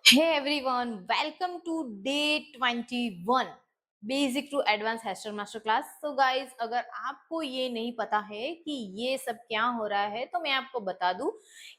Hey everyone, welcome to day 21 basic to advance hairstyle master class. So guys, अगर आपको ये नहीं पता है कि ये सब क्या हो रहा है तो मैं आपको बता दूं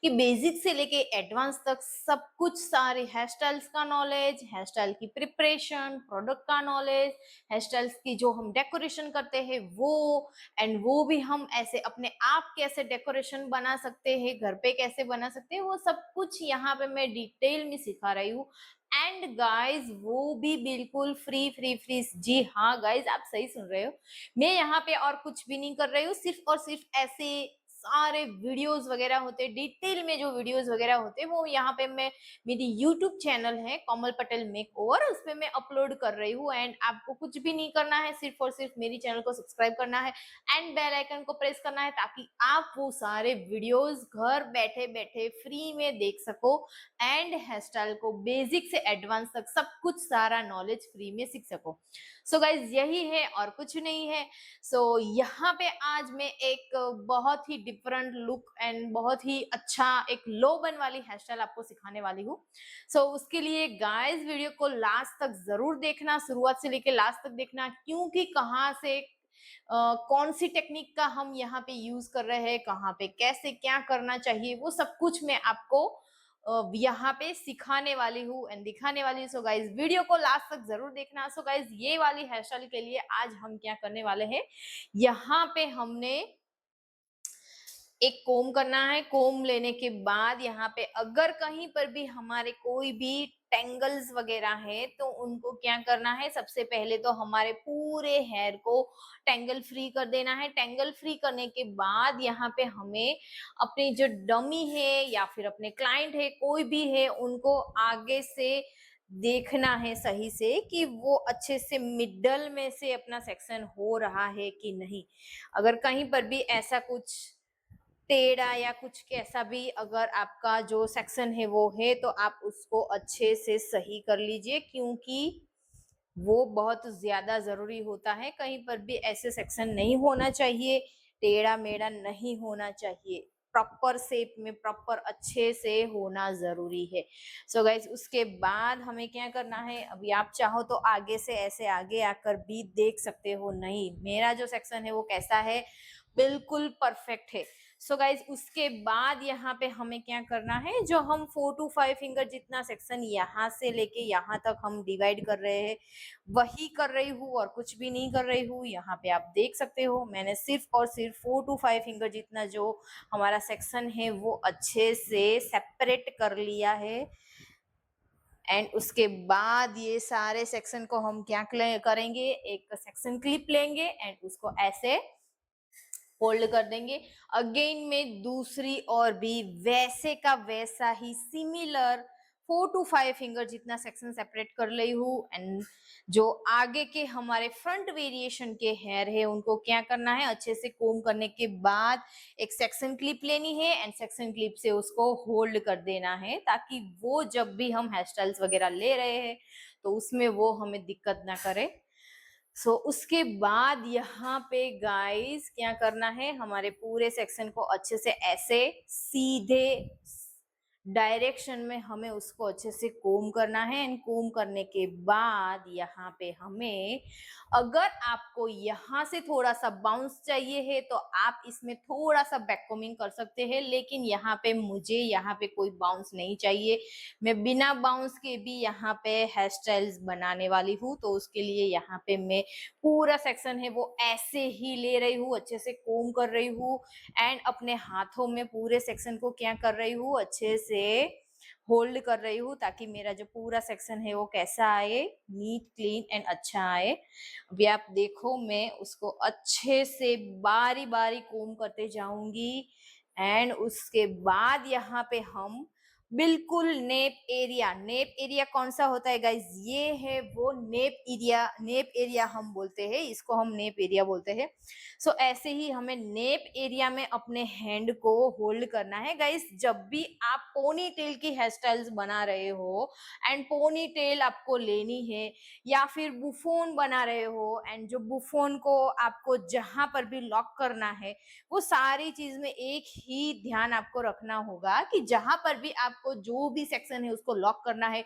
कि बेसिक से लेके एडवांस तक सब कुछ सारे हेयर स्टाइल्स का नॉलेज, हेयर स्टाइल की प्रिपरेशन, प्रोडक्ट का नॉलेज, हेयर स्टाइल्स की जो हम डेकोरेशन करते हैं वो भी हम ऐसे अपने आप कैसे डेकोरेशन बना सकते हैं, घर पे कैसे बना सकते हैं, वो सब कुछ यहाँ पे मैं डिटेल में सिखा रही हूँ। एंड गाइज वो भी बिल्कुल फ्री फ्री फ्री। जी हाँ गाइज, आप सही सुन रहे हो। मैं यहाँ पे और कुछ भी नहीं कर रही हूँ, सिर्फ और सिर्फ ऐसे सारे वीडियोस वगैरह होते, डिटेल में जो वीडियोस वगैरह होते वो यहाँ पे मैं, मेरी यूट्यूब चैनल है कमल पटेल मेक ओवर, उस पे मैं अपलोड कर रही हूँ। एंड आपको कुछ भी नहीं करना है, सिर्फ और सिर्फ मेरी चैनल को सब्सक्राइब करना है एंड बेल आइकन को प्रेस करना है, ताकि आप वो सारे वीडियोस घर बैठे बैठे फ्री में देख सको एंड हेयर स्टाइल को बेसिक से एडवांस तक सब कुछ सारा नॉलेज फ्री में सीख सको। सो गाइज यही है और कुछ नहीं है। सो यहाँ पे आज मैं एक बहुत ही डिफरेंट लुक एंड बहुत ही अच्छा एक लो बन वाली हेयर स्टाइल आपको सिखाने वाली हूँ। सो उसके लिए गाइज वीडियो को लास्ट तक जरूर देखना, शुरुआत से लेके लास्ट तक देखना, क्योंकि कहाँ से कौन सी टेक्निक का हम यहाँ पे यूज कर रहे हैं, कहाँ पे कैसे क्या करना चाहिए, वो सब कुछ मैं आपको यहाँ पे सिखाने वाली हूँ एंड दिखाने वाली हूँ। सो गाइज वीडियो को लास्ट तक जरूर देखना। सो गाइज ये वाली हेयर स्टाइल के लिए आज हम क्या करने वाले हैं, यहाँ पे हमने एक कोम करना है। कोम लेने के बाद यहाँ पे अगर कहीं पर भी हमारे कोई भी टेंगल्स वगैरह है तो उनको क्या करना है, सबसे पहले तो हमारे पूरे हेयर को टेंगल फ्री कर देना है। टेंगल फ्री करने के बाद यहाँ पे हमें अपनी जो डमी है या फिर अपने क्लाइंट है, कोई भी है, उनको आगे से देखना है सही से कि वो अच्छे से मिडल में से अपना सेक्शन हो रहा है कि नहीं। अगर कहीं पर भी ऐसा कुछ टेढ़ा या कुछ कैसा भी अगर आपका जो सेक्शन है वो है तो आप उसको अच्छे से सही कर लीजिए, क्योंकि वो बहुत ज्यादा जरूरी होता है। कहीं पर भी ऐसे सेक्शन नहीं होना चाहिए, टेढ़ा मेढ़ा नहीं होना चाहिए, प्रॉपर शेप में प्रॉपर अच्छे से होना जरूरी है। सो गाइज उसके बाद हमें क्या करना है, अभी आप चाहो तो आगे से ऐसे आगे आकर भी देख सकते हो। नहीं, मेरा जो सेक्शन है वो कैसा है, बिल्कुल परफेक्ट है। सो गाइज उसके बाद यहाँ पे हमें क्या करना है, जो हम 4 to 5 फिंगर जितना सेक्शन यहाँ से लेके यहाँ तक हम डिवाइड कर रहे हैं वही कर रही हूँ और कुछ भी नहीं कर रही हूँ। यहाँ पे आप देख सकते हो मैंने सिर्फ और सिर्फ 4 to 5 फिंगर जितना जो हमारा सेक्शन है वो अच्छे से सेपरेट कर लिया है। एंड उसके बाद ये सारे सेक्शन को हम क्या करेंगे, एक सेक्शन क्लिप लेंगे एंड उसको ऐसे होल्ड कर देंगे। अगेन में दूसरी और भी वैसे का वैसा ही सिमिलर 4 to 5 फिंगर जितना सेक्शन सेपरेट कर ली हूँ। एंड जो आगे के हमारे फ्रंट वेरिएशन के हेयर है उनको क्या करना है, अच्छे से कोम करने के बाद एक सेक्शन क्लिप लेनी है एंड सेक्शन क्लिप से उसको होल्ड कर देना है, ताकि वो जब भी हम हेयर स्टाइल्स वगैरह ले रहे हैं तो उसमें वो हमें दिक्कत ना करे। उसके बाद यहाँ पे गाइस क्या करना है, हमारे पूरे सेक्शन को अच्छे से ऐसे सीधे डायरेक्शन में हमें उसको अच्छे से कोम करना है। एंड कोम करने के बाद यहाँ पे हमें, अगर आपको यहाँ से थोड़ा सा बाउंस चाहिए है तो आप इसमें थोड़ा सा बैक कोमिंग कर सकते हैं, लेकिन यहाँ पे मुझे यहाँ पे कोई बाउंस नहीं चाहिए। मैं बिना बाउंस के भी यहाँ पे हेयर स्टाइल्स बनाने वाली हूँ, तो उसके लिए यहाँ पे मैं पूरा सेक्शन है वो ऐसे ही ले रही हूँ, अच्छे से कोम कर रही हूँ एंड अपने हाथों में पूरे सेक्शन को क्या कर रही हूँ, अच्छे से होल्ड कर रही हूँ, ताकि मेरा जो पूरा सेक्शन है वो कैसा आए, नीट क्लीन एंड अच्छा आए। अभी आप देखो मैं उसको अच्छे से बारी बारी कोम करते जाऊंगी। एंड उसके बाद यहाँ पे हम बिल्कुल नेप एरिया कौन सा होता है गाइज, ये है वो नेप एरिया हम बोलते हैं इसको, हम नेप एरिया बोलते हैं। ऐसे ही हमें नेप एरिया में अपने हैंड को होल्ड करना है गाइज। जब भी आप पोनी टेल की हेयर स्टाइल्स बना रहे हो एंड पोनी टेल आपको लेनी है, या फिर बुफोन बना रहे हो एंड जो बुफोन को आपको जहां पर भी लॉक करना है, वो सारी चीज में एक ही ध्यान आपको रखना होगा कि जहां पर भी आप आपको जो भी सेक्शन है उसको लॉक करना है,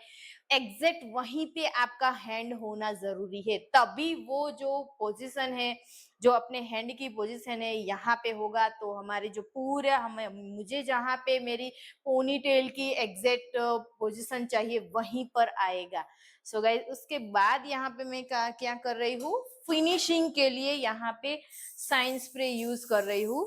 एग्जैक्ट वहीं पे आपका हैंड होना जरूरी है, तभी वो जो पोजीशन है, जो अपने हैंड की पोजीशन है यहाँ पे होगा, तो हमारे जो पूरे हमें मुझे जहाँ पे मेरी पोनी टेल की एग्जैक्ट पोजीशन चाहिए वहीं पर आएगा। सो गाइस उसके बाद यहाँ पे मैं क्या कर रही हूँ, फिनिशिंग के लिए यहाँ पे साइन स्प्रे यूज कर रही हूँ,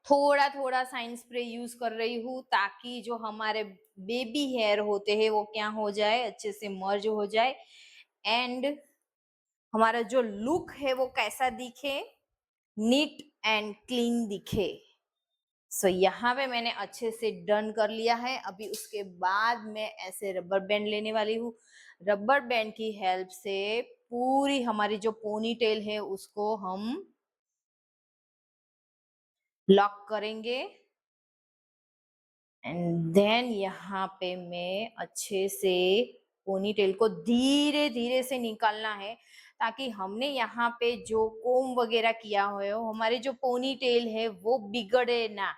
थोड़ा थोड़ा साइन स्प्रे यूज कर रही हूँ, ताकि जो हमारे बेबी हेयर होते हैं वो क्या हो जाए, अच्छे से मर्ज हो जाए, एंड हमारा जो लुक है वो कैसा दिखे, नीट एंड क्लीन दिखे। सो यहाँ पे मैंने अच्छे से डन कर लिया है। अभी उसके बाद मैं ऐसे रबर बैंड लेने वाली हूँ, रबर बैंड की हेल्प से पूरी हमारी जो पोनी टेल है उसको हम लॉक करेंगे, एंड देन यहाँ पे मैं अच्छे से पोनी टेल को धीरे धीरे से निकालना है, ताकि हमने यहाँ पे जो कोम वगैरह किया हो, हमारे जो पोनी टेल है वो बिगड़े ना।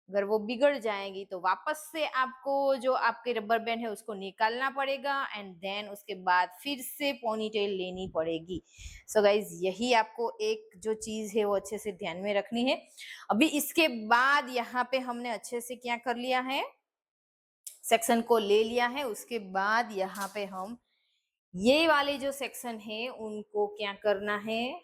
अगर वो बिगड़ जाएगी तो वापस से आपको जो आपके रबर बैंड है उसको निकालना पड़ेगा, एंड देन उसके बाद फिर से पोनी टेल लेनी पड़ेगी। सो गाइज यही आपको एक जो चीज है वो अच्छे से ध्यान में रखनी है। अभी इसके बाद यहाँ पे हमने अच्छे से क्या कर लिया है, सेक्शन को ले लिया है। उसके बाद यहाँ पे हम ये वाले जो सेक्शन है उनको क्या करना है,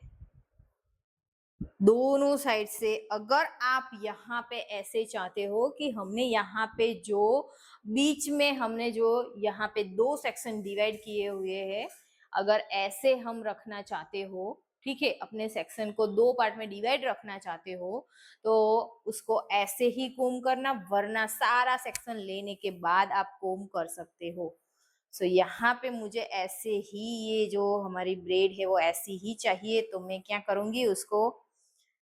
दोनों साइड से, अगर आप यहाँ पे ऐसे चाहते हो कि हमने यहाँ पे जो बीच में हमने जो यहाँ पे दो सेक्शन डिवाइड किए हुए हैं, अगर ऐसे हम रखना चाहते हो, ठीक है, अपने सेक्शन को दो पार्ट में डिवाइड रखना चाहते हो, तो उसको ऐसे ही कोम करना, वरना सारा सेक्शन लेने के बाद आप कोम कर सकते हो। सो यहाँ पे मुझे ऐसे ही ये जो हमारी ब्रेड है वो ऐसी ही चाहिए, तो मैं क्या करूंगी, उसको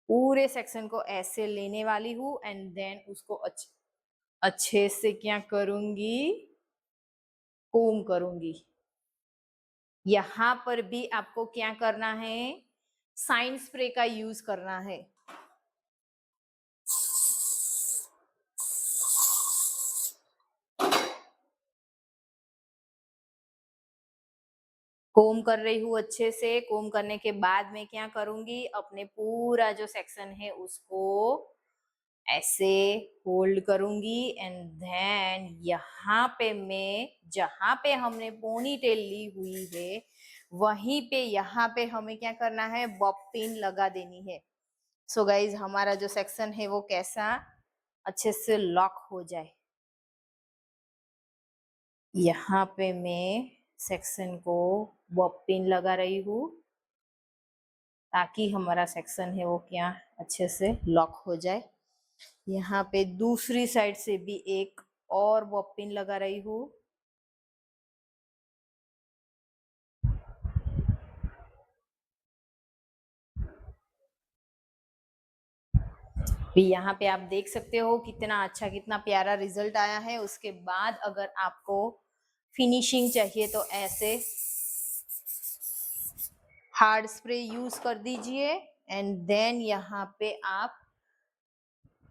पूरे सेक्शन को ऐसे लेने वाली हूँ, एंड देन उसको अच्छे से क्या करूंगी, कोम करूंगी। यहाँ पर भी आपको क्या करना है, साइन स्प्रे का यूज करना है। कोम कर रही हूँ अच्छे से। कोम करने के बाद मैं क्या करूंगी, अपने पूरा जो सेक्शन है उसको ऐसे होल्ड करूंगी, एंड देन यहाँ पे मैं जहां पे हमने पोनी टेल ली हुई है वहीं पे यहाँ पे हमें क्या करना है, बॉब पिन लगा देनी है। सो गाइज हमारा जो सेक्शन है वो कैसा अच्छे से लॉक हो जाए। यहाँ पे मैं सेक्शन को बॉब पिन लगा रही हूँ, ताकि हमारा सेक्शन है वो क्या अच्छे से लॉक हो जाए। यहाँ पे दूसरी साइड से भी एक और बॉब पिन लगा रही हूँ। यहाँ पे आप देख सकते हो कितना अच्छा, कितना प्यारा रिजल्ट आया है। उसके बाद अगर आपको फिनिशिंग चाहिए तो ऐसे हार्ड स्प्रे यूज कर दीजिए, एंड देन यहाँ पे आप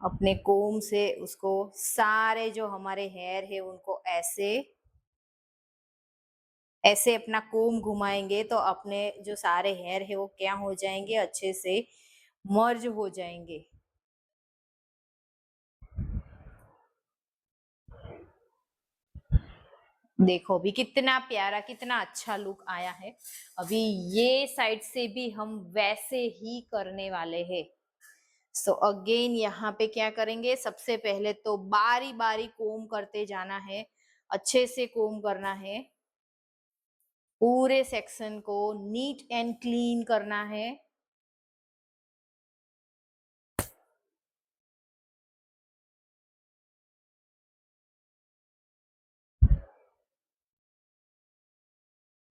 अपने कोम से उसको सारे जो हमारे हेयर है उनको ऐसे ऐसे अपना कोम घुमाएंगे तो अपने जो सारे हेयर है वो क्या हो जाएंगे, अच्छे से मर्ज हो जाएंगे। देखो अभी कितना प्यारा, कितना अच्छा लुक आया है। अभी ये साइड से भी हम वैसे ही करने वाले हैं। सो अगेन यहाँ पे क्या करेंगे, सबसे पहले तो बारी बारी कोम करते जाना है, अच्छे से कोम करना है, पूरे सेक्शन को नीट एंड क्लीन करना है।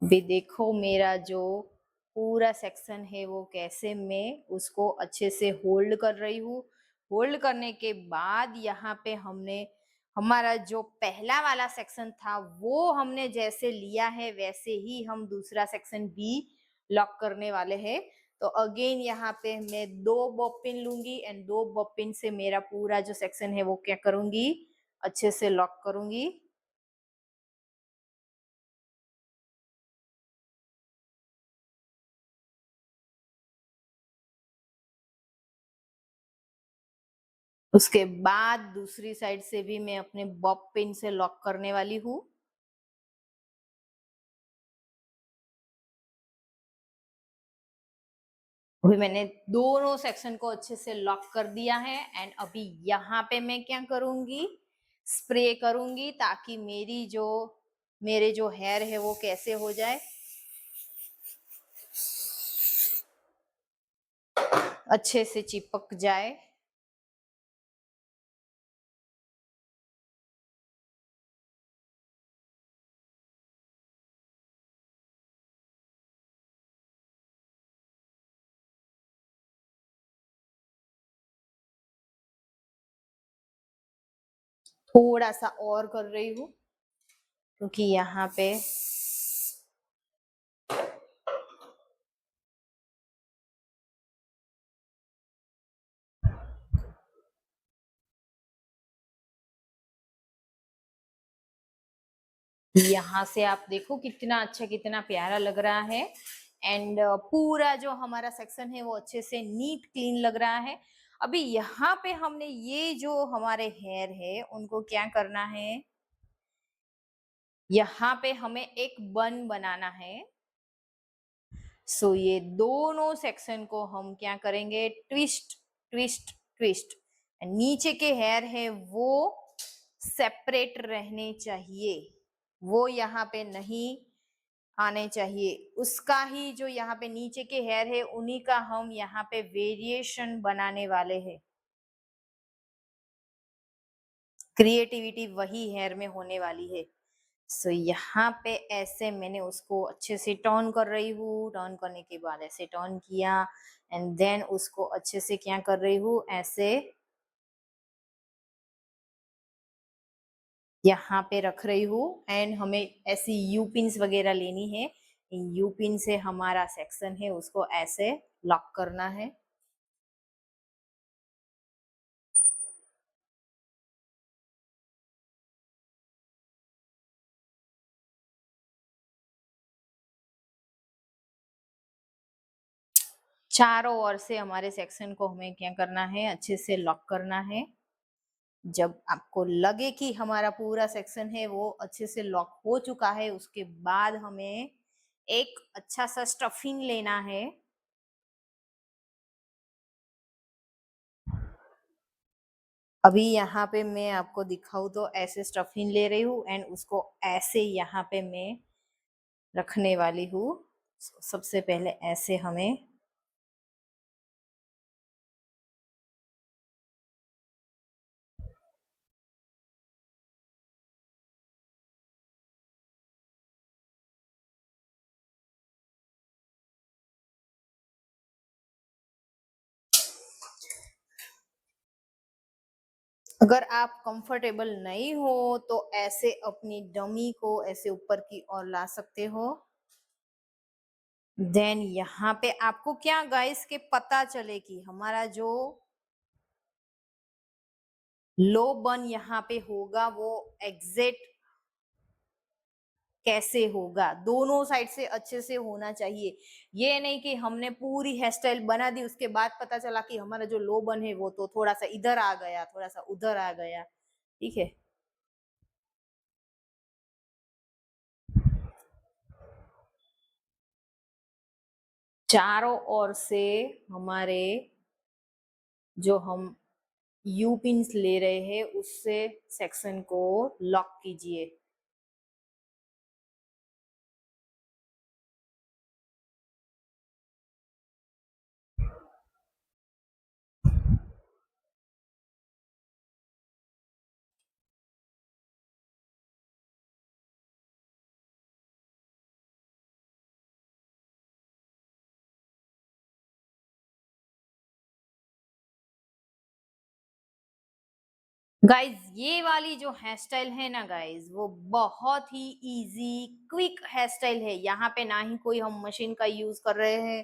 भी देखो मेरा जो पूरा सेक्शन है वो कैसे मैं उसको अच्छे से होल्ड कर रही हूँ। होल्ड करने के बाद यहाँ पे हमने हमारा जो पहला वाला सेक्शन था वो हमने जैसे लिया है वैसे ही हम दूसरा सेक्शन भी लॉक करने वाले हैं। तो अगेन यहाँ पे मैं 2 बॉब पिन लूंगी एंड 2 बॉब पिन से मेरा पूरा जो सेक्शन है वो क्या करूंगी, अच्छे से लॉक करूंगी। उसके बाद दूसरी साइड से भी मैं अपने बॉब पिन से लॉक करने वाली हूँ। अभी मैंने दोनों सेक्शन को अच्छे से लॉक कर दिया है एंड अभी यहाँ पे मैं क्या करूंगी, स्प्रे करूंगी ताकि मेरे जो हेयर है वो कैसे हो जाए, अच्छे से चिपक जाए। थोड़ा सा और कर रही हूँ क्योंकि यहाँ पे यहाँ से आप देखो कितना अच्छा, कितना प्यारा लग रहा है एंड पूरा जो हमारा सेक्शन है वो अच्छे से नीट क्लीन लग रहा है। अभी यहाँ पे हमने ये जो हमारे हेयर है उनको क्या करना है, यहाँ पे हमें एक बन बनाना है। सो ये दोनों सेक्शन को हम क्या करेंगे, ट्विस्ट ट्विस्ट ट्विस्ट। नीचे के हेयर है वो सेपरेट रहने चाहिए, वो यहाँ पे नहीं आने चाहिए। उसका ही जो यहाँ पे नीचे के हेयर है उन्हीं का हम यहाँ पे वेरिएशन बनाने वाले हैं। क्रिएटिविटी वही हेयर में होने वाली है। सो यहाँ पे ऐसे मैंने उसको अच्छे से टर्न कर रही हूँ, टर्न करने के बाद ऐसे टर्न किया एंड देन उसको अच्छे से क्या कर रही हूँ, ऐसे यहाँ पे रख रही हूँ एंड हमें ऐसी यू पिन्स वगैरह लेनी है। यू पिन से हमारा सेक्शन है उसको ऐसे लॉक करना है। चारों ओर से हमारे सेक्शन को हमें क्या करना है, अच्छे से लॉक करना है। जब आपको लगे कि हमारा पूरा सेक्शन है वो अच्छे से लॉक हो चुका है, उसके बाद हमें एक अच्छा सा स्टफिंग लेना है। अभी यहाँ पे मैं आपको दिखाऊं तो ऐसे स्टफिंग ले रही हूँ एंड उसको ऐसे यहाँ पे मैं रखने वाली हूँ। सबसे पहले ऐसे हमें अगर आप कंफर्टेबल नहीं हो तो ऐसे अपनी डमी को ऐसे ऊपर की ओर ला सकते हो। देन यहाँ पे आपको क्या गाइस के पता चले कि हमारा जो लो बन यहाँ पे होगा वो एग्जैक्ट कैसे होगा, दोनों साइड से अच्छे से होना चाहिए। ये नहीं कि हमने पूरी हेयर स्टाइल बना दी उसके बाद पता चला कि हमारा जो लो बन है वो तो थोड़ा सा इधर आ गया, थोड़ा सा उधर आ गया। ठीक है, चारों ओर से हमारे जो हम यू पिन्स ले रहे हैं उससे सेक्शन को लॉक कीजिए। गाइज ये वाली जो हेयर स्टाइल है ना गाइज, वो बहुत ही इजी क्विक हेयर स्टाइल है। यहाँ पे ना ही कोई हम मशीन का यूज कर रहे हैं,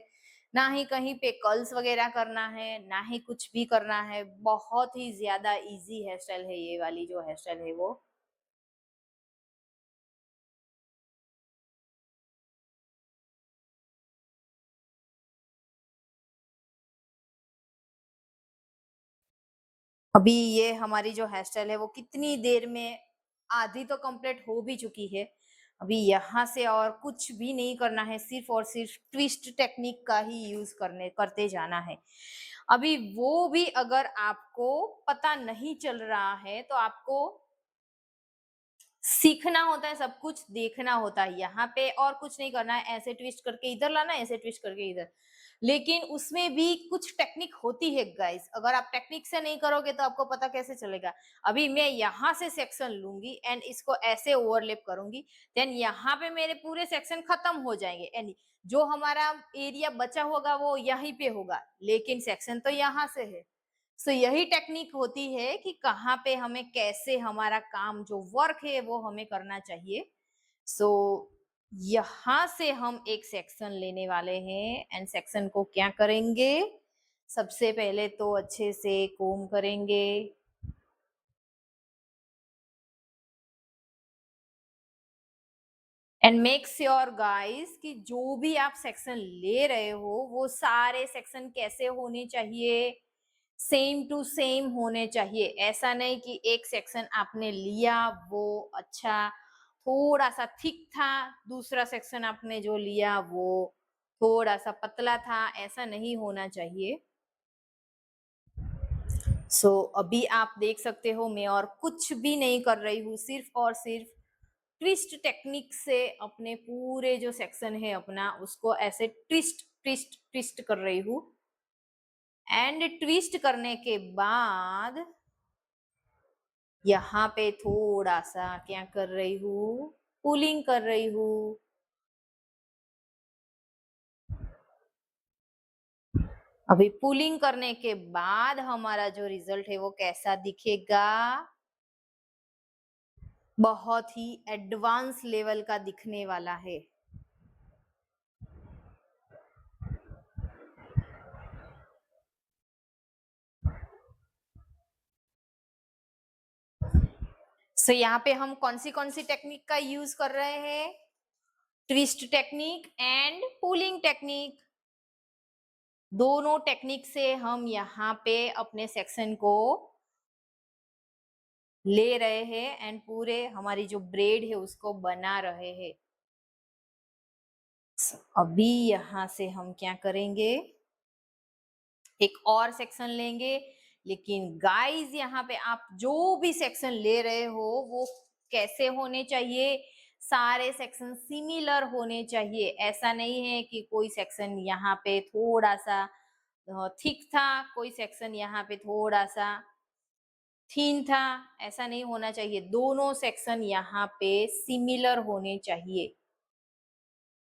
ना ही कहीं पे कर्ल्स वगैरह करना है, ना ही कुछ भी करना है। बहुत ही ज़्यादा ईज़ी हेयर स्टाइल है ये वाली जो हेयर स्टाइल है वो। अभी ये हमारी जो हेयर स्टाइल है वो कितनी देर में आधी तो कंप्लीट हो भी चुकी है। अभी यहाँ से और कुछ भी नहीं करना है, सिर्फ और सिर्फ ट्विस्ट टेक्निक का ही यूज करते जाना है। अभी वो भी अगर आपको पता नहीं चल रहा है तो आपको सीखना होता है, सब कुछ देखना होता है। यहाँ पे और कुछ नहीं करना है, ऐसे ट्विस्ट करके इधर लाना है, ऐसे ट्विस्ट करके इधर। लेकिन उसमें भी कुछ टेक्निक होती है गाइस, अगर आप टेक्निक से नहीं करोगे तो आपको पता कैसे चलेगा। अभी मैं यहाँ से सेक्शन लूंगी एंड इसको ऐसे ओवरलैप करूंगी, देन यहाँ पे मेरे पूरे सेक्शन खत्म हो जाएंगे एंड जो हमारा एरिया बचा होगा वो यहीं पे होगा, लेकिन सेक्शन तो यहाँ से है। सो यही टेक्निक होती है कि कहाँ पे हमें कैसे हमारा काम जो वर्क है वो हमें करना चाहिए। सो यहाँ से हम एक सेक्शन लेने वाले हैं एंड सेक्शन को क्या करेंगे, सबसे पहले तो अच्छे से कोम करेंगे। एंड मेक श्योर गाइस कि जो भी आप सेक्शन ले रहे हो वो सारे सेक्शन कैसे होने चाहिए, सेम टू सेम होने चाहिए। ऐसा नहीं कि एक सेक्शन आपने लिया वो अच्छा थोड़ा सा थिक था, दूसरा सेक्शन आपने जो लिया वो थोड़ा सा पतला था, ऐसा नहीं होना चाहिए। अभी आप देख सकते हो मैं और कुछ भी नहीं कर रही हूँ, सिर्फ और सिर्फ ट्विस्ट टेक्निक से अपने पूरे जो सेक्शन है अपना उसको ऐसे ट्विस्ट ट्विस्ट ट्विस्ट कर रही हूँ। एंड ट्विस्ट करने के बाद यहाँ पे थोड़ा सा क्या कर रही हूँ, पुलिंग कर रही हूँ। अभी पुलिंग करने के बाद हमारा जो रिजल्ट है वो कैसा दिखेगा, बहुत ही एडवांस लेवल का दिखने वाला है। यहाँ पे हम कौन सी टेक्निक का यूज कर रहे हैं, twist technique and pulling technique. दोनों टेक्निक से हम यहाँ पे अपने सेक्शन को ले रहे हैं एंड पूरे हमारी जो ब्रेड है उसको बना रहे हैं। अभी यहाँ से हम क्या करेंगे, एक और सेक्शन लेंगे। लेकिन गाइस यहाँ पे आप जो भी सेक्शन ले रहे हो वो कैसे होने चाहिए, सारे सेक्शन सिमिलर होने चाहिए। ऐसा नहीं है कि कोई सेक्शन यहाँ पे थोड़ा सा थिक था, कोई सेक्शन यहाँ पे थोड़ा सा थीन था, ऐसा नहीं होना चाहिए। दोनों सेक्शन यहाँ पे सिमिलर होने चाहिए।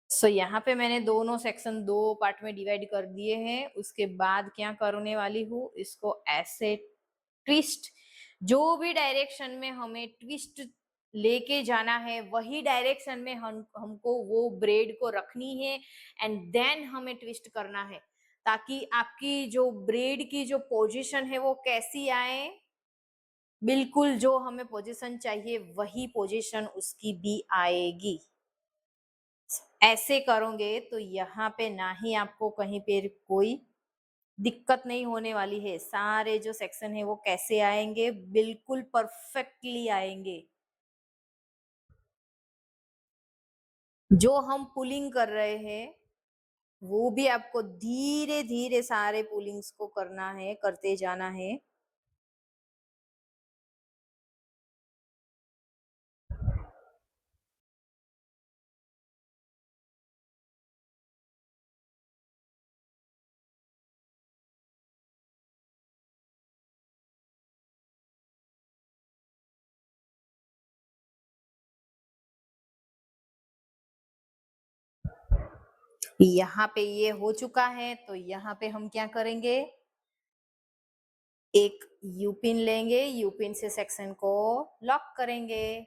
यहाँ पे मैंने दोनों सेक्शन दो पार्ट में डिवाइड कर दिए हैं। उसके बाद क्या करने वाली हूँ, इसको ऐसे ट्विस्ट, जो भी डायरेक्शन में हमें ट्विस्ट लेके जाना है वही डायरेक्शन में हमको वो ब्रेड को रखनी है एंड देन हमें ट्विस्ट करना है, ताकि आपकी जो ब्रेड की जो पोजीशन है वो कैसी आए, बिल्कुल जो हमें पोजीशन चाहिए वही पोजीशन उसकी भी आएगी। ऐसे करोगे तो यहाँ पे ना ही आपको कहीं पे कोई दिक्कत नहीं होने वाली है। सारे जो सेक्शन है वो कैसे आएंगे, बिल्कुल परफेक्टली आएंगे। जो हम पुलिंग कर रहे हैं वो भी आपको धीरे धीरे सारे पुलिंग्स को करना है, करते जाना है। यहाँ पे ये हो चुका है तो यहाँ पे हम क्या करेंगे, एक यूपिन लेंगे, यूपिन से सेक्शन को लॉक करेंगे।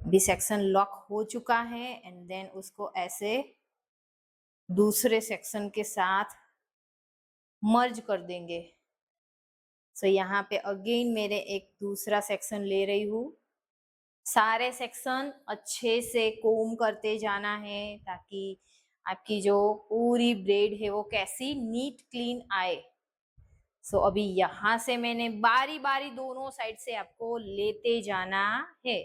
भी सेक्शन लॉक हो चुका है एंड देन उसको ऐसे दूसरे सेक्शन के साथ मर्ज कर देंगे। सो यहाँ पे अगेन मेरे एक दूसरा सेक्शन ले रही हूँ। सारे सेक्शन अच्छे से कोम करते जाना है ताकि आपकी जो पूरी ब्रेड है वो कैसी नीट क्लीन आए। सो अभी यहां से मैंने बारी बारी दोनों साइड से आपको लेते जाना है।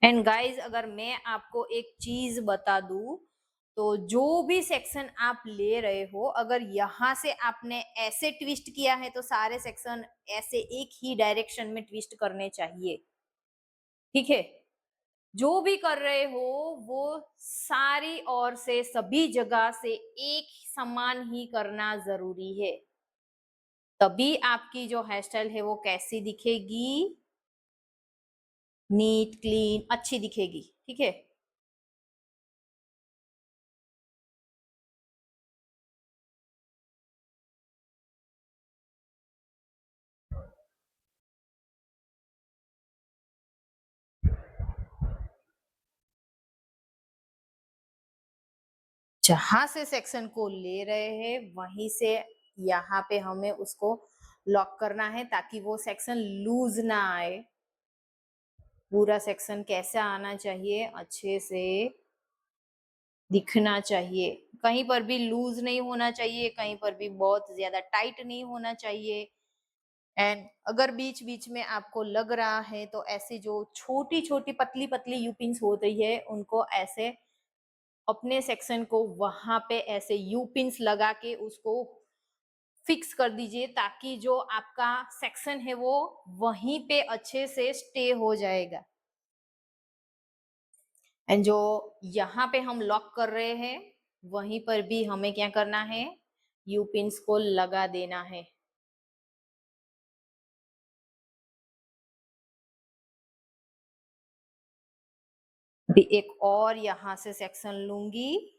एंड गाइज अगर मैं आपको एक चीज बता दूं तो जो भी सेक्शन आप ले रहे हो अगर यहां से आपने ऐसे ट्विस्ट किया है तो सारे सेक्शन ऐसे एक ही डायरेक्शन में ट्विस्ट करने चाहिए। ठीक है, जो भी कर रहे हो वो सारी ओर से सभी जगह से एक समान ही करना जरूरी है, तभी आपकी जो हेयर स्टाइल है वो कैसी दिखेगी, नीट क्लीन अच्छी दिखेगी। ठीक है, जहां से सेक्शन को ले रहे हैं वहीं से यहाँ पे हमें उसको लॉक करना है ताकि वो सेक्शन लूज ना आए। पूरा सेक्शन कैसा आना चाहिए, अच्छे से दिखना चाहिए, कहीं पर भी लूज नहीं होना चाहिए, कहीं पर भी बहुत ज्यादा टाइट नहीं होना चाहिए। एंड अगर बीच बीच में आपको लग रहा है तो ऐसी जो छोटी छोटी पतली पतली यूपिन्स होती है उनको ऐसे अपने सेक्शन को वहां पे ऐसे यूपिन्स लगा के उसको फिक्स कर दीजिए ताकि जो आपका सेक्शन है वो वहीं पे अच्छे से स्टे हो जाएगा। एंड जो यहाँ पे हम लॉक कर रहे हैं वहीं पर भी हमें क्या करना है, यू पिन्स को लगा देना है। भी एक और यहाँ से सेक्शन लूंगी,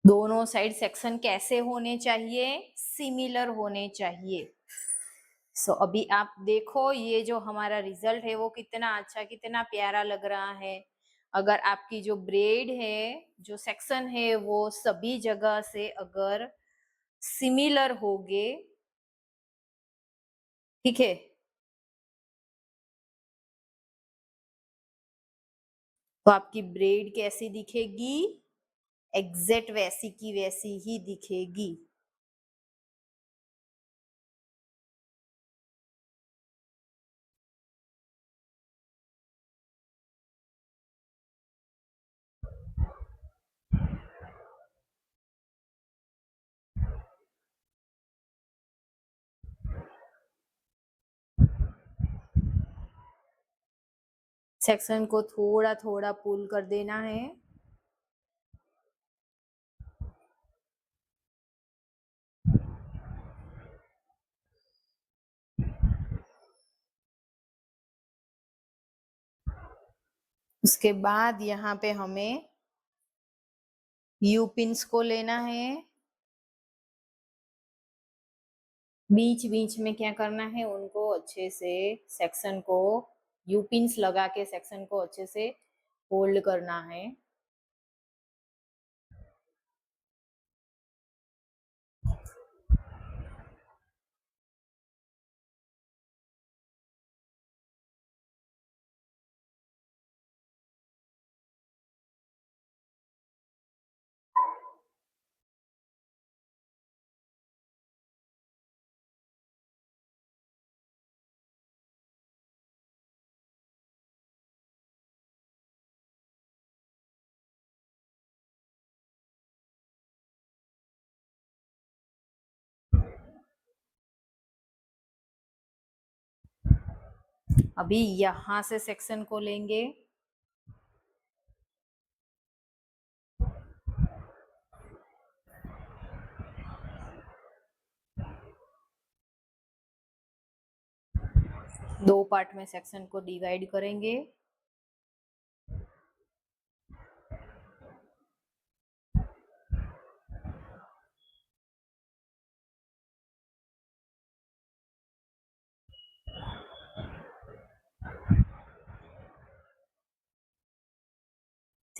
दोनों साइड सेक्शन कैसे होने चाहिए, सिमिलर होने चाहिए। सो अभी आप देखो ये जो हमारा रिजल्ट है वो कितना अच्छा कितना प्यारा लग रहा है। अगर आपकी जो ब्रेड है जो सेक्शन है वो सभी जगह से अगर सिमिलर होगे, ठीक है, तो आपकी ब्रेड कैसी दिखेगी, एग्जैक्ट वैसी की वैसी ही दिखेगी। सेक्शन को थोड़ा थोड़ा पुल कर देना है। उसके बाद यहाँ पे हमें यू पिन्स को लेना है, बीच बीच में क्या करना है उनको अच्छे से सेक्शन को यू पिन्स लगा के सेक्शन को अच्छे से होल्ड करना है। अभी यहां से सेक्शन को लेंगे, दो पार्ट में सेक्शन को डिवाइड करेंगे।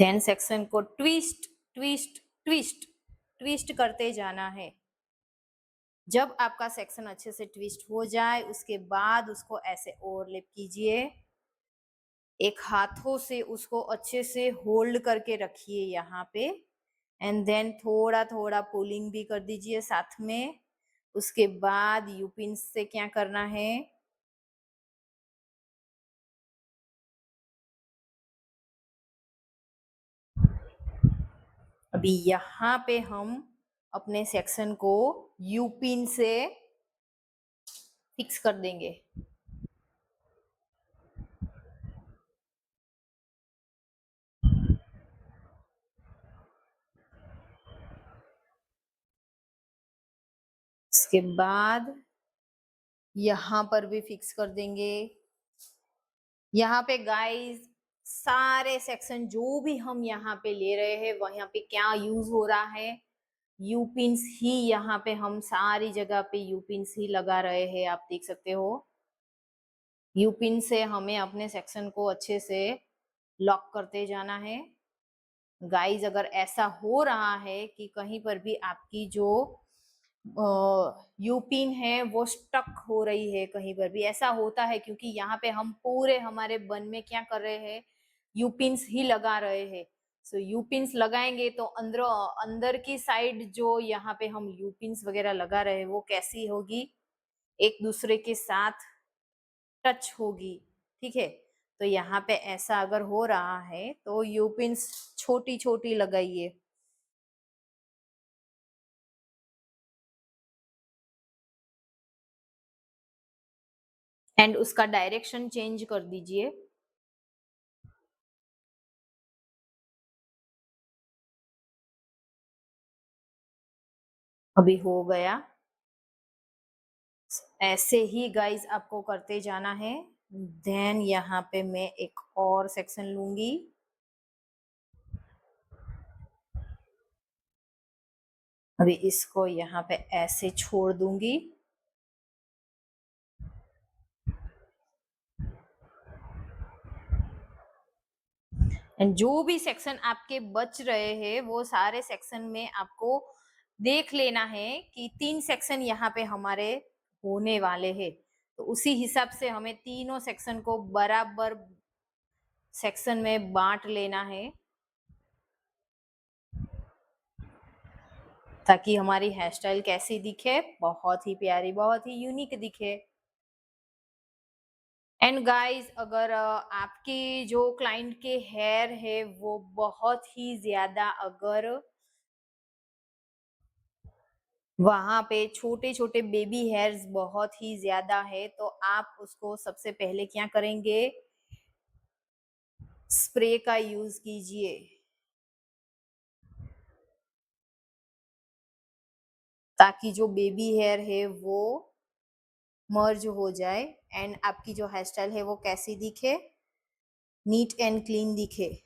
देन सेक्शन को ट्विस्ट ट्विस्ट ट्विस्ट ट्विस्ट करते जाना है। जब आपका सेक्शन अच्छे से ट्विस्ट हो जाए उसके बाद उसको ऐसे ओवरलैप कीजिए, एक हाथों से उसको अच्छे से होल्ड करके रखिए यहाँ पे, एंड देन थोड़ा थोड़ा पुलिंग भी कर दीजिए साथ में। उसके बाद यू पिन से क्या करना है, अभी यहाँ पे हम अपने सेक्शन को यू पिन से फिक्स कर देंगे। इसके बाद यहाँ पर भी फिक्स कर देंगे। यहाँ पे गाइस सारे सेक्शन जो भी हम यहाँ पे ले रहे हैं वहां पे क्या यूज हो रहा है, यू पिन्स ही यहाँ पे हम सारी जगह पे यू पिन्स ही लगा रहे हैं, आप देख सकते हो। यू पिन से हमें अपने सेक्शन को अच्छे से लॉक करते जाना है। गाइस अगर ऐसा हो रहा है कि कहीं पर भी आपकी जो यू पिन है वो स्टक हो रही है, कहीं पर भी ऐसा होता है क्योंकि यहाँ पे हम पूरे हमारे बन में क्या कर रहे हैं, यू पिन्स ही लगा रहे हैं। सो यू पिन्स लगाएंगे तो अंदर अंदर की साइड जो यहाँ पे हम यू पिन्स वगैरह लगा रहे हैं वो कैसी होगी, एक दूसरे के साथ टच होगी, ठीक है। तो यहाँ पे ऐसा अगर हो रहा है तो यू पिन्स छोटी छोटी लगाइए एंड उसका डायरेक्शन चेंज कर दीजिए। अभी हो गया। ऐसे ही गाइस आपको करते जाना है। देन यहाँ पे मैं एक और सेक्शन लूंगी, अभी इसको यहाँ पे ऐसे छोड़ दूंगी। एंड जो भी सेक्शन आपके बच रहे हैं वो सारे सेक्शन में आपको देख लेना है कि 3 सेक्शन यहाँ पे हमारे होने वाले हैं, तो उसी हिसाब से हमें तीनों सेक्शन को बराबर सेक्शन में बांट लेना है ताकि हमारी हेयर स्टाइल कैसी दिखे, बहुत ही प्यारी, बहुत ही यूनिक दिखे। एंड गाइस अगर आपके जो क्लाइंट के हेयर है वो बहुत ही ज्यादा, अगर वहां पे छोटे छोटे बेबी हेयर्स बहुत ही ज्यादा है तो आप उसको सबसे पहले क्या करेंगे, स्प्रे का यूज कीजिए ताकि जो बेबी हेयर है वो मर्ज हो जाए एंड आपकी जो हेयर स्टाइल है वो कैसी दिखे, नीट एंड क्लीन दिखे।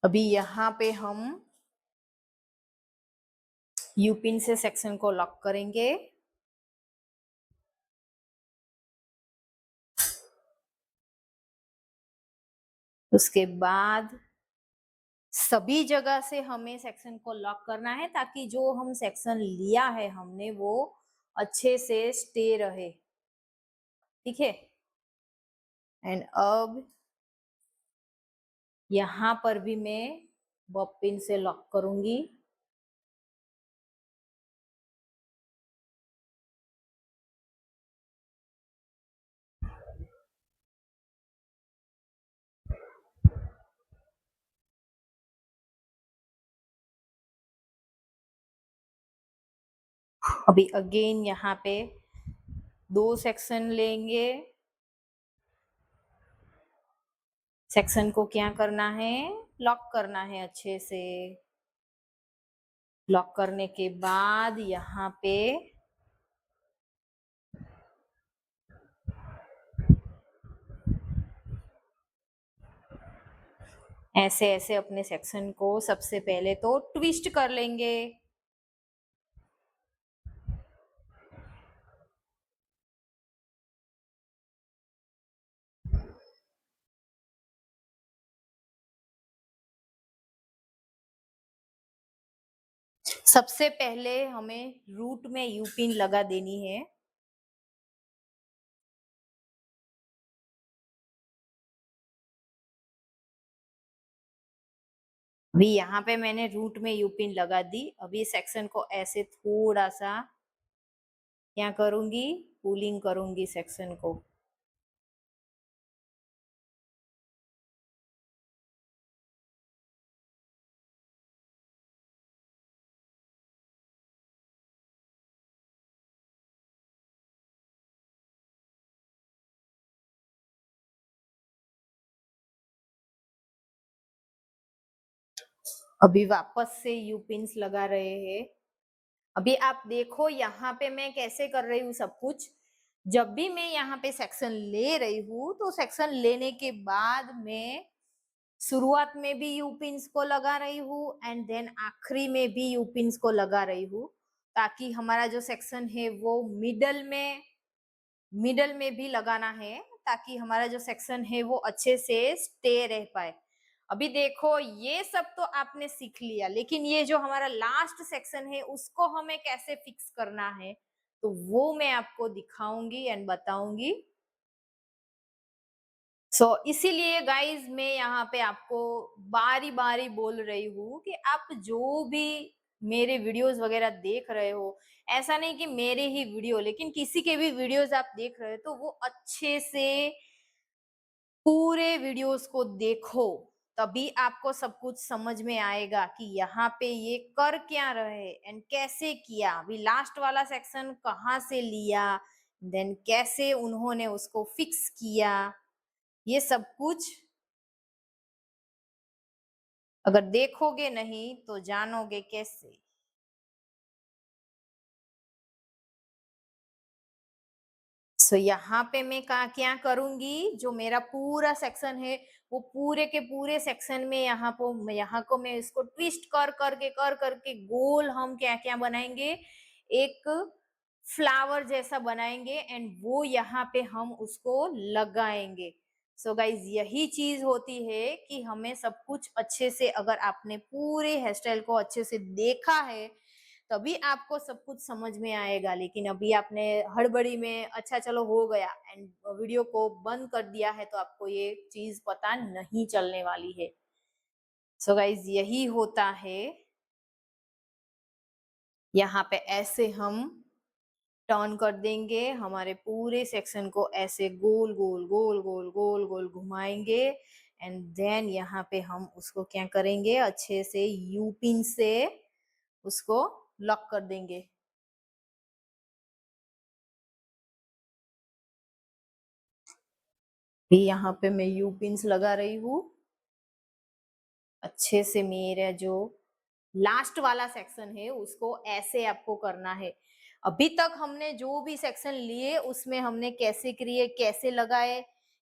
अभी यहाँ पे हम यू पिन से सेक्शन को लॉक करेंगे। उसके बाद सभी जगह से हमें सेक्शन को लॉक करना है ताकि जो हम सेक्शन लिया है हमने वो अच्छे से स्टे रहे, ठीक है। एंड अब यहाँ पर भी मैं बॉब पिन से लॉक करूंगी। अभी अगेन यहाँ पे 2 सेक्शन लेंगे, सेक्शन को क्या करना है, लॉक करना है अच्छे से। लॉक करने के बाद यहाँ पे ऐसे ऐसे अपने सेक्शन को सबसे पहले तो ट्विस्ट कर लेंगे। सबसे पहले हमें रूट में यू पिन लगा देनी है। अभी यहाँ पे मैंने रूट में यू पिन लगा दी। अभी सेक्शन को ऐसे थोड़ा सा क्या करूंगी, पुलिंग करूंगी सेक्शन को। अभी वापस से यू पिन्स लगा रहे हैं। अभी आप देखो यहाँ पे मैं कैसे कर रही हूँ सब कुछ। जब भी मैं यहाँ पे सेक्शन ले रही हूँ तो सेक्शन लेने के बाद मैं शुरुआत में भी यू पिन्स को लगा रही हूँ एंड देन आखिरी में भी यू पिन्स को लगा रही हूँ, ताकि हमारा जो सेक्शन है वो मिडल में भी लगाना है, ताकि हमारा जो सेक्शन है वो अच्छे से स्टे रह पाए। अभी देखो ये सब तो आपने सीख लिया, लेकिन ये जो हमारा लास्ट सेक्शन है उसको हमें कैसे फिक्स करना है तो वो मैं आपको दिखाऊंगी एंड बताऊंगी। इसीलिए गाइज मैं यहाँ पे आपको बारी बारी बोल रही हूँ कि आप जो भी मेरे वीडियोस वगैरह देख रहे हो, ऐसा नहीं कि मेरे ही वीडियो, लेकिन किसी के भी वीडियोस आप देख रहे हो तो वो अच्छे से पूरे वीडियोस को देखो, तभी आपको सब कुछ समझ में आएगा कि यहाँ पे ये कर क्या रहे एंड कैसे किया। अभी लास्ट वाला सेक्शन कहाँ से लिया, देन कैसे उन्होंने उसको फिक्स किया, ये सब कुछ अगर देखोगे नहीं तो जानोगे कैसे। यहाँ पे मैं क्या करूंगी, जो मेरा पूरा सेक्शन है वो पूरे के पूरे सेक्शन में यहाँ को मैं इसको ट्विस्ट कर करके गोल हम क्या क्या बनाएंगे, एक फ्लावर जैसा बनाएंगे एंड वो यहाँ पे हम उसको लगाएंगे। गाइज यही चीज होती है कि हमें सब कुछ अच्छे से, अगर आपने पूरे हेयर स्टाइल को अच्छे से देखा है तभी आपको सब कुछ समझ में आएगा। लेकिन अभी आपने हड़बड़ी में अच्छा चलो हो गया एंड वीडियो को बंद कर दिया है तो आपको ये चीज पता नहीं चलने वाली है। गाइज यही होता है। यहाँ पे ऐसे हम टर्न कर देंगे, हमारे पूरे सेक्शन को ऐसे गोल गोल गोल गोल गोल गोल घुमाएंगे एंड देन यहाँ पे हम उसको क्या करेंगे, अच्छे से यू पिन से उसको लॉक कर देंगे। यहाँ पे मैं यू पिन्स लगा रही हूँ। अच्छे से मेरा जो लास्ट वाला सेक्शन है उसको ऐसे आपको करना है। अभी तक हमने जो भी सेक्शन लिए उसमें हमने कैसे क्रिएट, कैसे लगाए,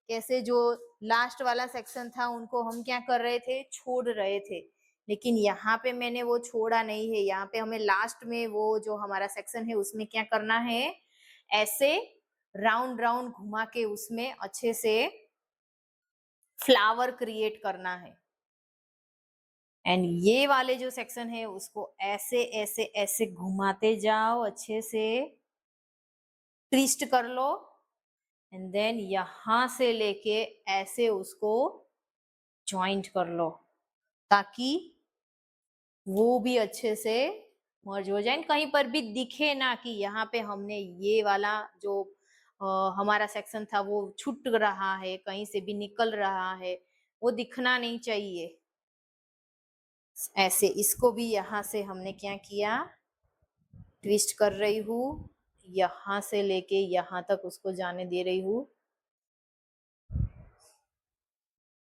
कैसे जो लास्ट वाला सेक्शन था उनको हम क्या कर रहे थे, छोड़ रहे थे। लेकिन यहाँ पे मैंने वो छोड़ा नहीं है। यहाँ पे हमें लास्ट में वो जो हमारा सेक्शन है उसमें क्या करना है, ऐसे राउंड राउंड घुमा के उसमें अच्छे से फ्लावर क्रिएट करना है। एंड ये वाले जो सेक्शन है उसको ऐसे ऐसे ऐसे घुमाते जाओ, अच्छे से ट्विस्ट कर लो एंड देन यहां से लेके ऐसे उसको ज्वाइंट कर लो, ताकि वो भी अच्छे से मर्ज हो जाए, कहीं पर भी दिखे ना कि यहाँ पे हमने ये वाला जो हमारा सेक्शन था वो छूट रहा है, कहीं से भी निकल रहा है, वो दिखना नहीं चाहिए। ऐसे इसको भी यहाँ से हमने क्या किया, ट्विस्ट कर रही हूँ, यहां से लेके यहां तक उसको जाने दे रही हूँ।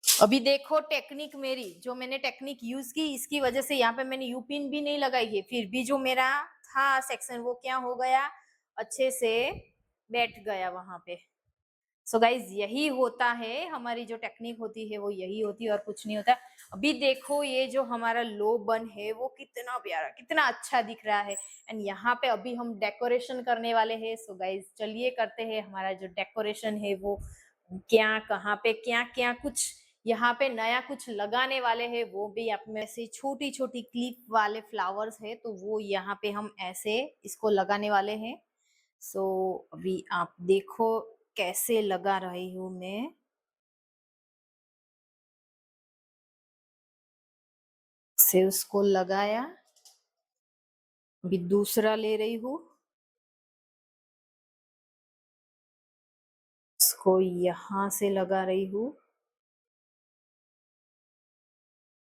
अभी देखो टेक्निक मेरी, जो मैंने टेक्निक यूज की इसकी वजह से यहाँ पे मैंने यूपिन भी नहीं लगाई है, फिर भी जो मेरा था सेक्शन वो क्या हो गया, अच्छे से बैठ गया वहां पे। सो गाइज यही होता है, हमारी जो टेक्निक होती है वो यही होती है और कुछ नहीं होता। अभी देखो ये जो हमारा लो बन है वो कितना प्यारा, कितना अच्छा दिख रहा है। एंड यहाँ पे अभी हम डेकोरेशन करने वाले हैं। सो गाइज चलिए करते हैं हमारा जो डेकोरेशन है वो, क्या कहाँ पे क्या क्या कुछ यहाँ पे नया कुछ लगाने वाले हैं। वो भी आप में से छोटी छोटी क्लिप वाले फ्लावर्स है, तो वो यहाँ पे हम ऐसे इसको लगाने वाले हैं। सो अभी आप देखो कैसे लगा रही हूं मैं। से उसको लगाया, अभी दूसरा ले रही हूँ, इसको यहां से लगा रही हूँ।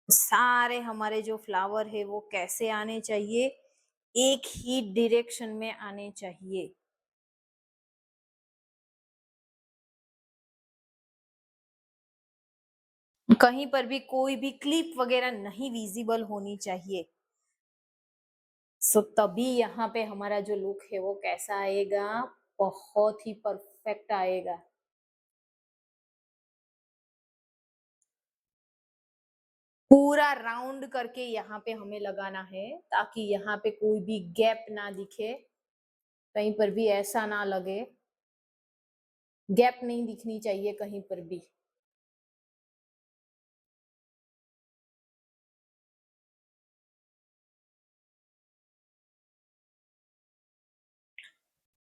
सारे हमारे जो फ्लावर है वो कैसे आने चाहिए, एक ही डायरेक्शन में आने चाहिए। कहीं पर भी कोई भी क्लिप वगैरह नहीं विजिबल होनी चाहिए। सो तभी यहाँ पे हमारा जो लुक है वो कैसा आएगा, बहुत ही परफेक्ट आएगा। पूरा राउंड करके यहाँ पे हमें लगाना है, ताकि यहाँ पे कोई भी गैप ना दिखे, कहीं पर भी ऐसा ना लगे, गैप नहीं दिखनी चाहिए कहीं पर भी।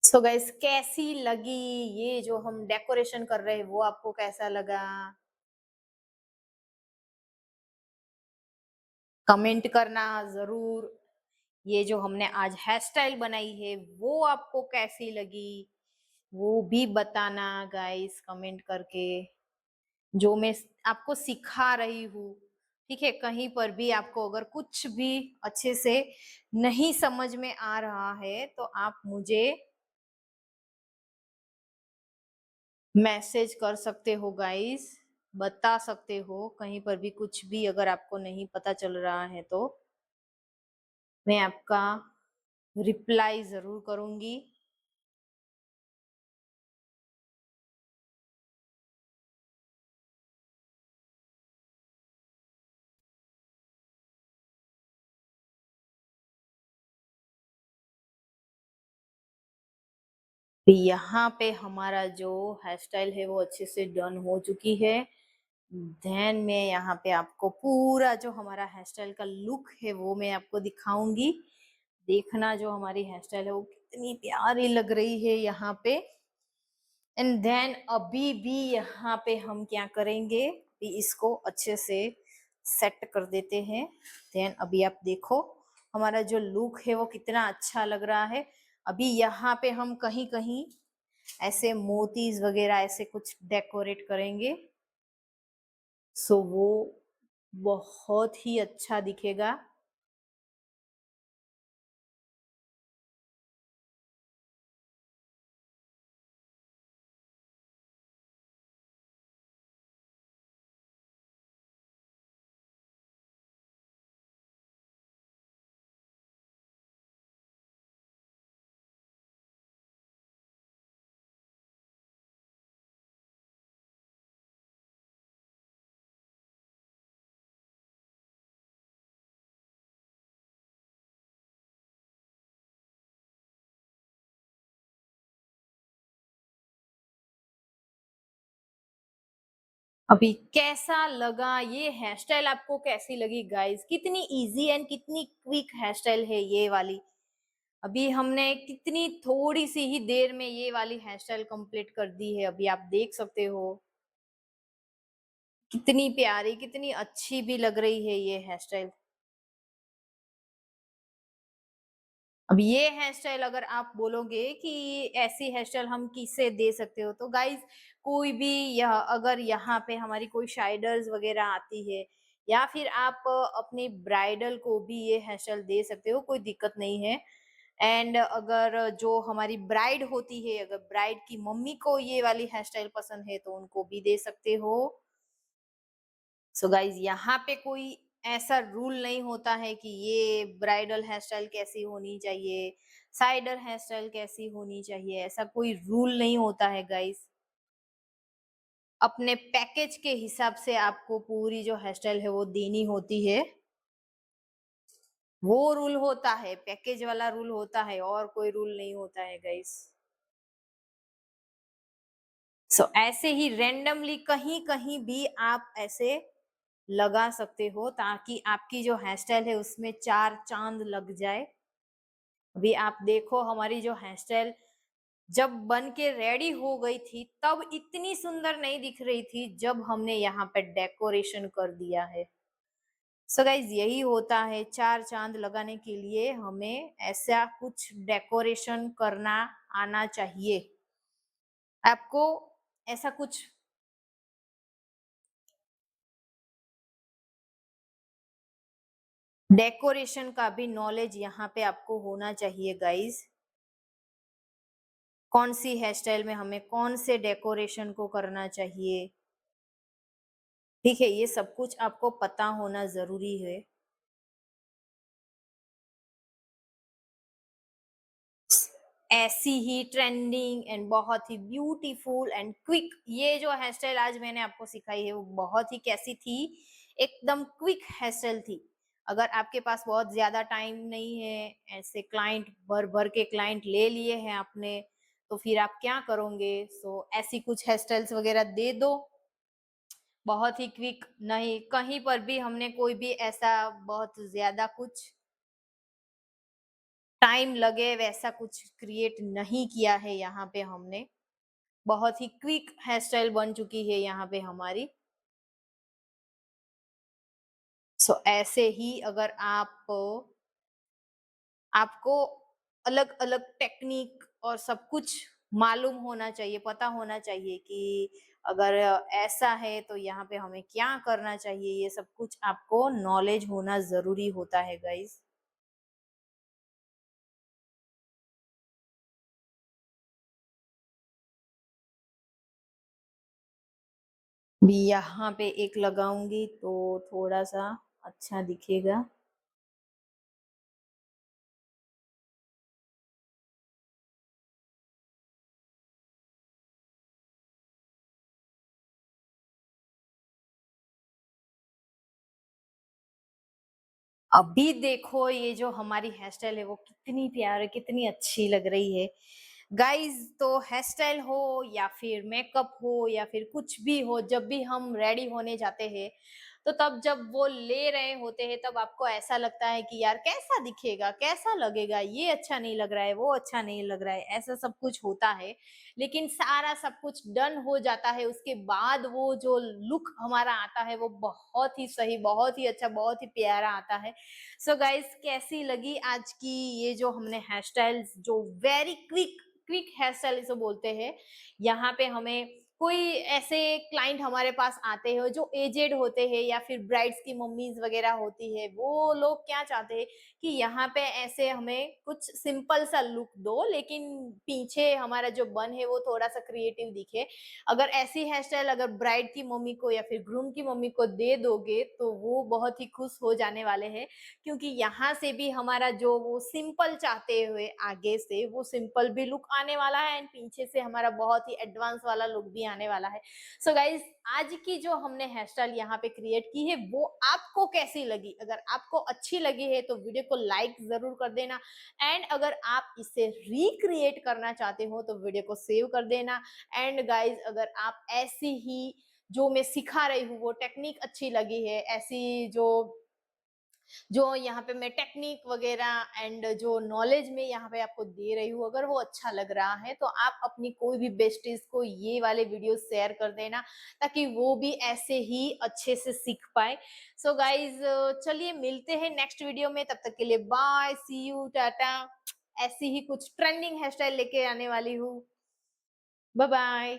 सो गाइस कैसी लगी ये जो हम डेकोरेशन कर रहे हैं, वो आपको कैसा लगा कमेंट करना जरूर। ये जो हमने आज हेयर स्टाइल बनाई है वो आपको कैसी लगी वो भी बताना गाइस कमेंट करके। जो मैं आपको सिखा रही हूँ, ठीक है, कहीं पर भी आपको अगर कुछ भी अच्छे से नहीं समझ में आ रहा है तो आप मुझे मैसेज कर सकते हो गाइस, बता सकते हो। कहीं पर भी कुछ भी अगर आपको नहीं पता चल रहा है तो मैं आपका रिप्लाई जरूर करूंगी। यहाँ पे हमारा जो हेयर स्टाइल है वो अच्छे से डन हो चुकी है। देन मैं यहाँ पे आपको पूरा जो हमारा हेयर स्टाइल का लुक है वो मैं आपको दिखाऊंगी। देखना जो हमारी हेयर स्टाइल है वो कितनी प्यारी लग रही है यहाँ पे। एंड देन अभी भी यहाँ पे हम क्या करेंगे, अभी इसको अच्छे से सेट कर देते हैं। देन अभी आप देखो हमारा जो लुक है वो कितना अच्छा लग रहा है। अभी यहाँ पे हम कहीं कहीं ऐसे मोतीज वगैरह ऐसे कुछ डेकोरेट करेंगे, सो वो बहुत ही अच्छा दिखेगा। अभी कैसा लगा ये हेयर स्टाइल, आपको कैसी लगी गाइस, कितनी इजी एंड कितनी क्विक हेयर स्टाइल है ये वाली। अभी हमने कितनी थोड़ी सी ही देर में ये वाली हेयर स्टाइल कंप्लीट कर दी है, अभी आप देख सकते हो कितनी प्यारी कितनी अच्छी भी लग रही है ये हेयर स्टाइल। अब ये हेयर स्टाइल अगर आप बोलोगे कि ऐसी हेयर स्टाइल हम किसे दे सकते हो, तो गाइज कोई भी यह अगर यहाँ पे हमारी कोई शाइडर्स वगैरह आती है या फिर आप अपनी ब्राइडल को भी ये हेयर स्टाइल दे सकते हो, कोई दिक्कत नहीं है। एंड अगर जो हमारी ब्राइड होती है, अगर ब्राइड की मम्मी को ये वाली हेयर स्टाइल पसंद है तो उनको भी दे सकते हो। सो गाइज यहाँ पे कोई ऐसा रूल नहीं होता है कि ये ब्राइडल हेयर स्टाइल कैसी होनी चाहिए, साइडर हेयर स्टाइल कैसी होनी चाहिए, ऐसा कोई रूल नहीं होता है गाइज। अपने पैकेज के हिसाब से आपको पूरी जो हेयर स्टाइल है वो देनी होती है। वो रूल होता है, पैकेज वाला रूल होता है, और कोई रूल नहीं होता है गाइस। ऐसे ही रैंडमली कहीं-कहीं भी आप ऐसे लगा सकते हो ताकि आपकी जो हेयर स्टाइल है उसमें 4 चाँद लग जाए। अभी आप देखो हमारी जो हेयर स्टाइल जब बन के रेडी हो गई थी तब इतनी सुंदर नहीं दिख रही थी जब हमने यहाँ पे डेकोरेशन कर दिया है। गाइस यही होता है, 4 चाँद लगाने के लिए हमें ऐसा कुछ डेकोरेशन करना आना चाहिए। आपको ऐसा कुछ डेकोरेशन का भी नॉलेज यहाँ पे आपको होना चाहिए गाइस। कौन सी हेयर स्टाइल में हमें कौन से डेकोरेशन को करना चाहिए, ठीक है? ये सब कुछ आपको पता होना ज़रूरी है। ऐसी ही ट्रेंडिंग एंड बहुत ही ब्यूटीफुल एंड क्विक ये जो हेयर स्टाइल आज मैंने आपको सिखाई है वो बहुत ही कैसी थी, एकदम क्विक हेयर स्टाइल थी। अगर आपके पास बहुत ज्यादा टाइम नहीं है, ऐसे क्लाइंट भर भर के क्लाइंट ले लिए हैं आपने, तो फिर आप क्या करोगे? ऐसी कुछ हेयर स्टाइल्स वगैरह दे दो, बहुत ही क्विक। नहीं कहीं पर भी हमने कोई भी ऐसा बहुत ज्यादा कुछ टाइम लगे वैसा कुछ क्रिएट नहीं किया है यहाँ पे हमने। बहुत ही क्विक हेयर स्टाइल बन चुकी है यहाँ पे हमारी। ऐसे ही अगर आपको अलग अलग टेक्निक और सब कुछ मालूम होना चाहिए, पता होना चाहिए कि अगर ऐसा है तो यहाँ पे हमें क्या करना चाहिए, ये सब कुछ आपको नॉलेज होना जरूरी होता है गाइस। भी यहाँ पे एक लगाऊंगी तो थोड़ा सा अच्छा दिखेगा। अभी देखो ये जो हमारी हेयर स्टाइल है वो कितनी प्यारी कितनी अच्छी लग रही है गाइस। तो हेयर स्टाइल हो या फिर मेकअप हो या फिर कुछ भी हो, जब भी हम रेडी होने जाते हैं तो तब जब वो ले रहे होते हैं तब आपको ऐसा लगता है कि यार कैसा दिखेगा, कैसा लगेगा, ये अच्छा नहीं लग रहा है, वो अच्छा नहीं लग रहा है, ऐसा सब कुछ होता है। लेकिन सारा सब कुछ डन हो जाता है उसके बाद वो जो लुक हमारा आता है वो बहुत ही सही, बहुत ही अच्छा, बहुत ही प्यारा आता है। गाइस कैसी लगी आज की ये जो हमने हेयर स्टाइल्स जो very quick quick hair style इसे बोलते हैं। यहाँ पे हमें कोई ऐसे क्लाइंट हमारे पास आते हैं जो एजेड होते हैं या फिर ब्राइड्स की मम्मीज वगैरह होती है, वो लोग क्या चाहते हैं कि यहाँ पे ऐसे हमें कुछ सिंपल सा लुक दो लेकिन पीछे हमारा जो बन है वो थोड़ा सा क्रिएटिव दिखे। अगर ऐसी हेयर स्टाइल अगर ब्राइड की मम्मी को या फिर ग्रूम की मम्मी को दे दोगे तो वो बहुत ही खुश हो जाने वाले हैं, क्योंकि यहाँ से भी हमारा जो वो सिंपल चाहते हुए आगे से वो सिंपल भी लुक आने वाला है एंड पीछे से हमारा बहुत ही एडवांस वाला लुक भी आने वाला है। गाइज आज की जो हमने हेयर स्टाइल यहाँ पे क्रिएट की है वो आपको कैसी लगी? अगर आपको अच्छी लगी है तो वीडियो को लाइक जरूर कर देना एंड अगर आप इसे रिक्रिएट करना चाहते हो तो वीडियो को सेव कर देना। एंड गाइज अगर आप ऐसी ही जो मैं सिखा रही हूँ वो टेक्निक अच्छी लगी है, ऐसी जो जो यहाँ पे मैं टेक्निक वगैरह एंड जो नॉलेज में यहाँ पे आपको दे रही हूँ अगर वो अच्छा लग रहा है तो आप अपनी कोई भी बेस्टीज को ये वाले वीडियो शेयर कर देना ताकि वो भी ऐसे ही अच्छे से सीख पाए। गाइज चलिए मिलते हैं नेक्स्ट वीडियो में, तब तक के लिए बाय, सी यू, टाटा। ऐसी ही कुछ ट्रेंडिंग हेयर स्टाइल लेके आने वाली हूँ। Bye bye.